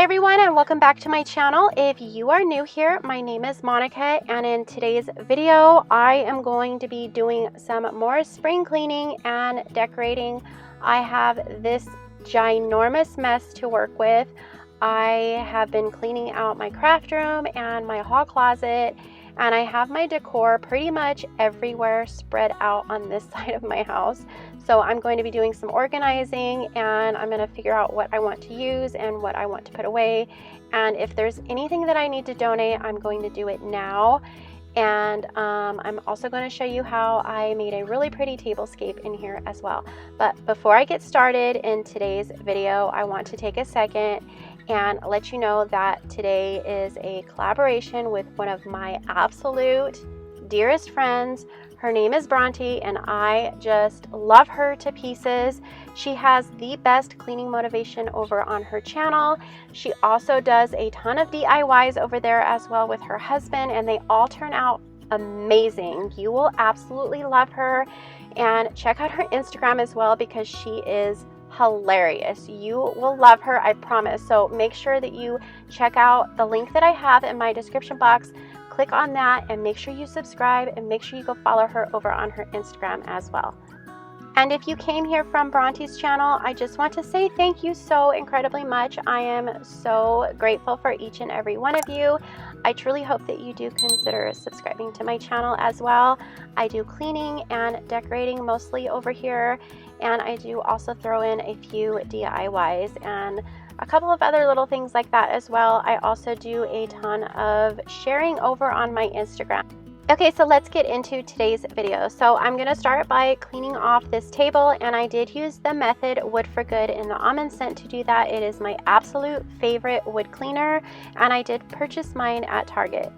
Hi everyone, and welcome back to my channel. If you are new here, my name is Monica, and in today's video I am going to be doing some more spring cleaning and decorating. I have this ginormous mess to work with. I have been cleaning out my craft room and my hall closet, and I have my decor pretty much everywhere spread out on this side of my house. So I'm going to be doing some organizing, and I'm going to figure out what I want to use and what I want to put away. And if there's anything that I need to donate, I'm going to do it now. And I'm also going to show you how I made a really pretty tablescape in here as well. But before I get started in today's video, I want to take a second and let you know that today is a collaboration with one of my absolute dearest friends. Her name is Bronte, and I just love her to pieces. She has the best cleaning motivation over on her channel. She also does a ton of DIYs over there as well with her husband, and they all turn out amazing. You will absolutely love her, and check out her Instagram as well because she is hilarious. You will love her, I promise. So make sure that you check out the link that I have in my description box. Click on that and make sure you subscribe, and make sure you go follow her over on her Instagram as well. And if you came here from Bronte's channel, I just want to say thank you so incredibly much. I am so grateful for each and every one of you. I truly hope that you do consider subscribing to my channel as well. I do cleaning and decorating mostly over here, and I do also throw in a few DIYs and a couple of other little things like that as well. I also do a ton of sharing over on my Instagram. Okay, so let's get into today's video. So I'm going to start by cleaning off this table, and I did use the Method Wood for Good in the almond scent to do that. It is my absolute favorite wood cleaner, and I did purchase mine at Target.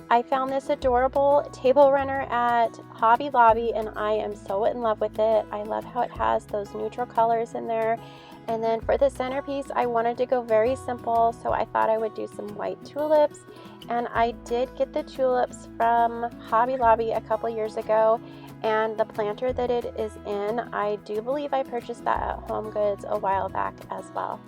I found this adorable table runner at Hobby Lobby, and I am so in love with it. I love how it has those neutral colors in there. And then for the centerpiece, I wanted to go very simple, so I thought I would do some white tulips. And I did get the tulips from Hobby Lobby a couple years ago, and the planter that it is in, I do believe I purchased that at Home Goods a while back as well.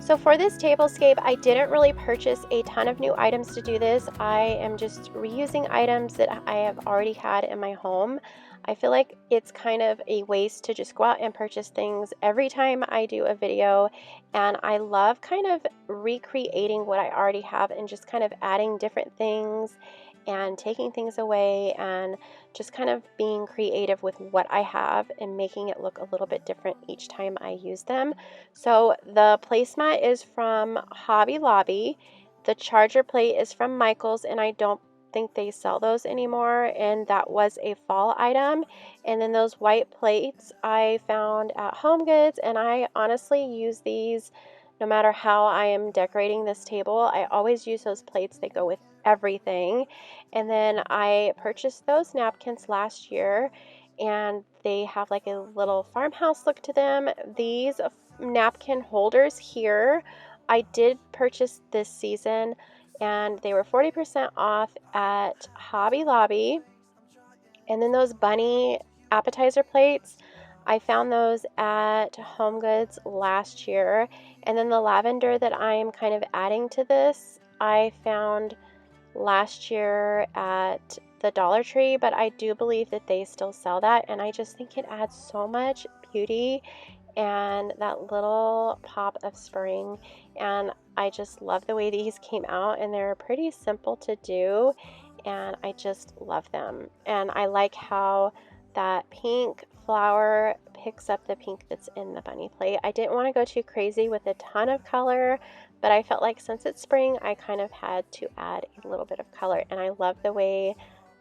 So for this tablescape, I didn't really purchase a ton of new items to do this. I am just reusing items that I have already had in my home. I feel like it's kind of a waste to just go out and purchase things every time I do a video, and I love kind of recreating what I already have and just kind of adding different things and taking things away and just kind of being creative with what I have and making it look a little bit different each time I use them. So the placemat is from Hobby Lobby. The charger plate is from Michael's, and I don't think they sell those anymore, and that was a fall item. And then those white plates I found at Home Goods, and I honestly use these no matter how I am decorating this table. I always use those plates. They go with everything. And then I purchased those napkins last year, and they have like a little farmhouse look to them. These napkin holders here I did purchase this season, and they were 40% off at Hobby Lobby. And then those bunny appetizer plates, I found those at Home Goods last year. And then the lavender that I'm kind of adding to this, I found last year at the Dollar Tree, but I do believe that they still sell that, and I just think it adds so much beauty and that little pop of spring, and I just love the way these came out, and they're pretty simple to do, and I just love them. And I like how that pink flower picks up the pink that's in the bunny plate. I didn't want to go too crazy with a ton of color, but I felt like since it's spring, I kind of had to add a little bit of color, and I love the way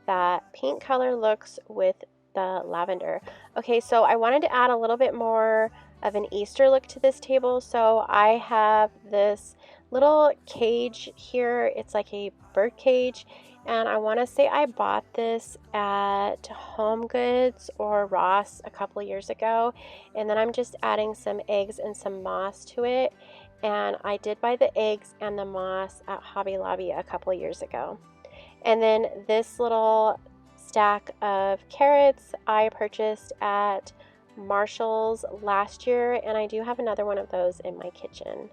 that pink color looks with the lavender. Okay, so I wanted to add a little bit more of an Easter look to this table, so I have this little cage here. It's like a bird cage, and I want to say I bought this at Home Goods or Ross a couple years ago, and then I'm just adding some eggs and some moss to it, and I did buy the eggs and the moss at Hobby Lobby a couple years ago. And then this little stack of carrots I purchased at Marshall's last year, and I do have another one of those in my kitchen.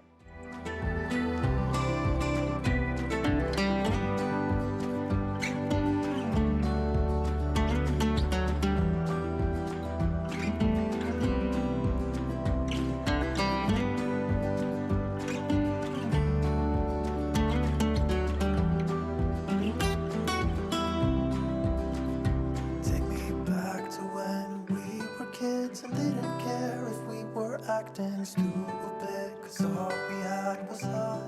And didn't care if we were acting stupid, 'cause all we had was us.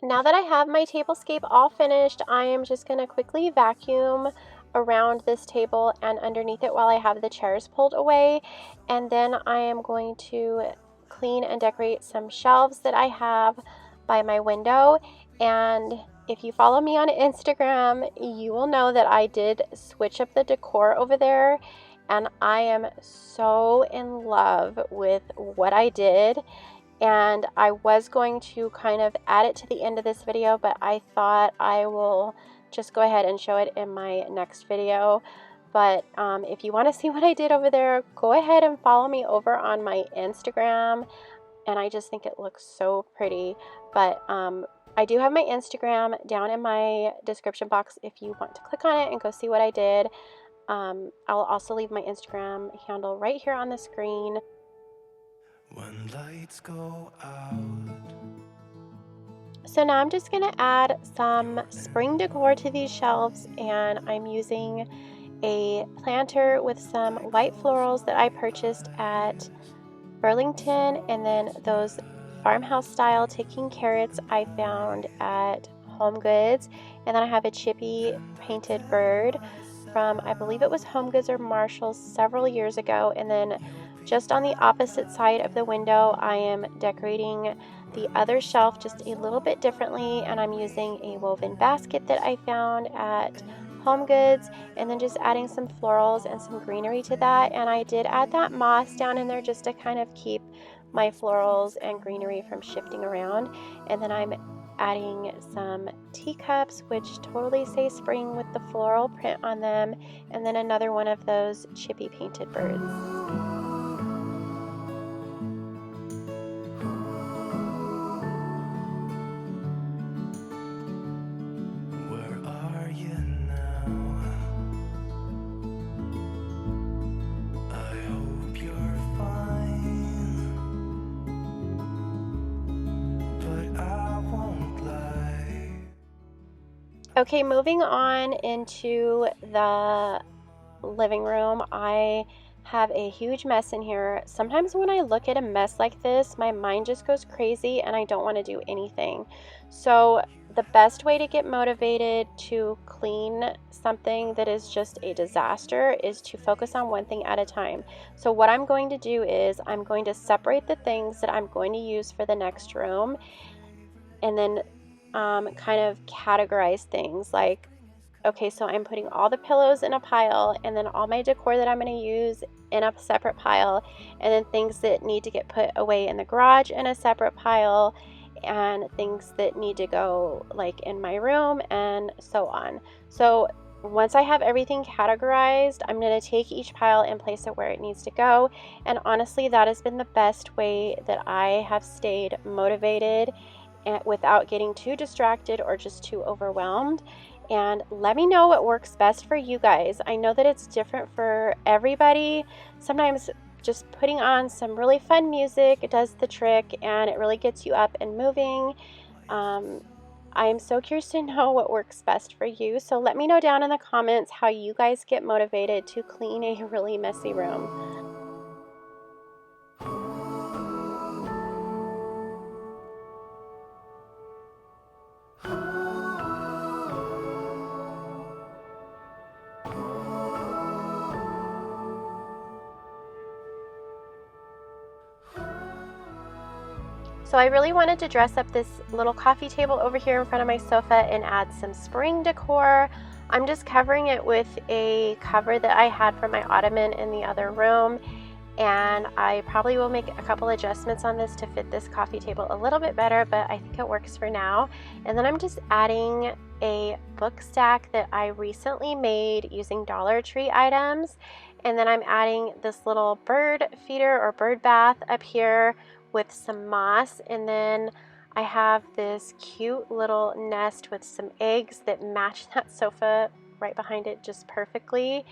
Now that I have my tablescape all finished, I am just going to quickly vacuum around this table and underneath it while I have the chairs pulled away, and then I am going to clean and decorate some shelves that I have by my window. And if you follow me on Instagram, you will know that I did switch up the decor over there, and I am so in love with what I did. And I was going to kind of add it to the end of this video, but I thought I will just go ahead and show it in my next video. But if you want to see what I did over there, go ahead and follow me over on my Instagram, and I just think it looks so pretty. But I do have my Instagram down in my description box if you want to click on it and go see what I did. I'll also leave my Instagram handle right here on the screen. When lights go out. So now I'm just going to add some spring decor to these shelves, and I'm using a planter with some white florals that I purchased at Burlington, and then those farmhouse style ticking carrots I found at Home Goods, and then I have a chippy painted bird from, I believe it was Home Goods or Marshall's several years ago. And then just on the opposite side of the window, I am decorating the other shelf just a little bit differently, and I'm using a woven basket that I found at Home Goods, and then just adding some florals and some greenery to that. And I did add that moss down in there just to kind of keep my florals and greenery from shifting around. And then I'm adding some teacups, which totally say spring with the floral print on them, and then another one of those chippy painted birds. Okay, moving on into the living room, I have a huge mess in here. Sometimes when I look at a mess like this, my mind just goes crazy and I don't want to do anything. So the best way to get motivated to clean something that is just a disaster is to focus on one thing at a time. So what I'm going to do is I'm going to separate the things that I'm going to use for the next room, and then kind of categorize things like, okay, so I'm putting all the pillows in a pile, and then all my decor that I'm going to use in a separate pile, and then things that need to get put away in the garage in a separate pile, and things that need to go like in my room, and so on. So once I have everything categorized, I'm going to take each pile and place it where it needs to go. And honestly, that has been the best way that I have stayed motivated and without getting too distracted or just too overwhelmed. And let me know what works best for you guys. I know that it's different for everybody. Sometimes just putting on some really fun music does the trick, and it really gets you up and moving. I am so curious to know what works best for you. So let me know down in the comments how you guys get motivated to clean a really messy room. So I really wanted to dress up this little coffee table over here in front of my sofa and add some spring decor. I'm just covering it with a cover that I had from my ottoman in the other room, and I probably will make a couple adjustments on this to fit this coffee table a little bit better, but I think it works for now. And then I'm just adding a book stack that I recently made using Dollar Tree items, and then I'm adding this little bird feeder or bird bath up here with some moss, and then I have this cute little nest with some eggs that match that sofa right behind it just perfectly.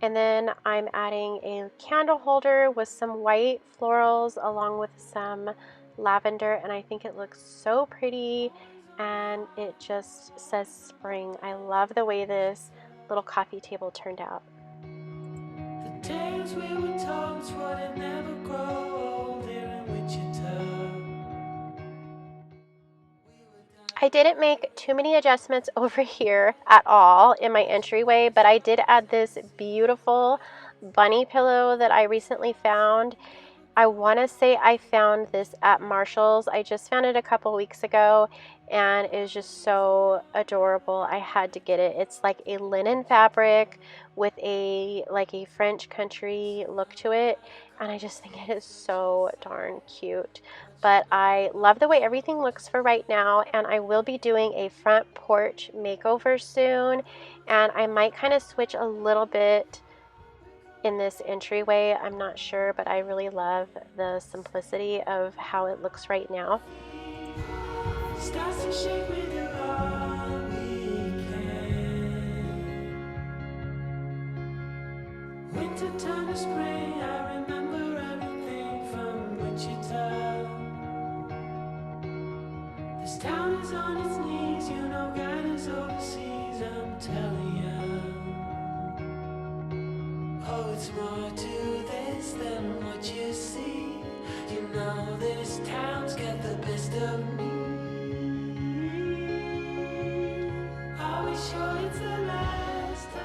And then I'm adding a candle holder with some white florals along with some lavender, and I think it looks so pretty and it just says spring. I love the way this little coffee table turned out. The days we were told would never grow old here in Wichita. I didn't make too many adjustments over here at all in my entryway, but I did add this beautiful bunny pillow that I recently found. I want to say I found this at Marshall's. I just found it a couple weeks ago and it was just so adorable. I had to get it. It's like a linen fabric with a French country look to it, and I just think it is so darn cute. But I love the way everything looks for right now, and I will be doing a front porch makeover soon, and I might kind of switch a little bit in this entryway. I'm not sure, but I really love the simplicity of how it looks right now. Starts to shake with you all weekend. Winter time to spring, I remember everything from Wichita. This town is on its knees, you know God is overseas, I'm telling you. Oh, it's more to this than what you see. You know this town's got the best of me. Are we sure it's the last time?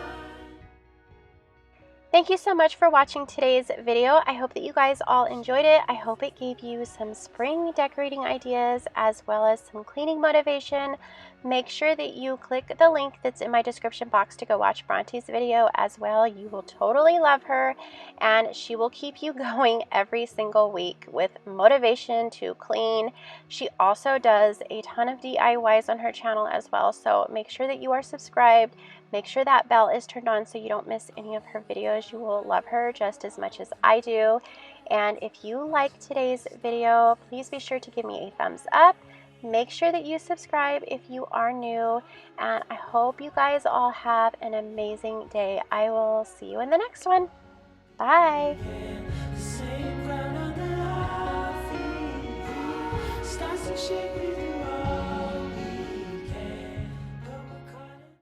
Thank you so much for watching today's video. I hope that you guys all enjoyed it. I hope it gave you some spring decorating ideas as well as some cleaning motivation. Make sure that you click the link that's in my description box to go watch Bronte's video as well. You will totally love her, and she will keep you going every single week with motivation to clean. She also does a ton of DIYs on her channel as well, so make sure that you are subscribed. Make sure that bell is turned on so you don't miss any of her videos. You will love her just as much as I do. And if you like today's video, please be sure to give me a thumbs up. Make sure that you subscribe if you are new. And I hope you guys all have an amazing day. I will see you in the next one. Bye. The same ground under our feet starts to shake with you.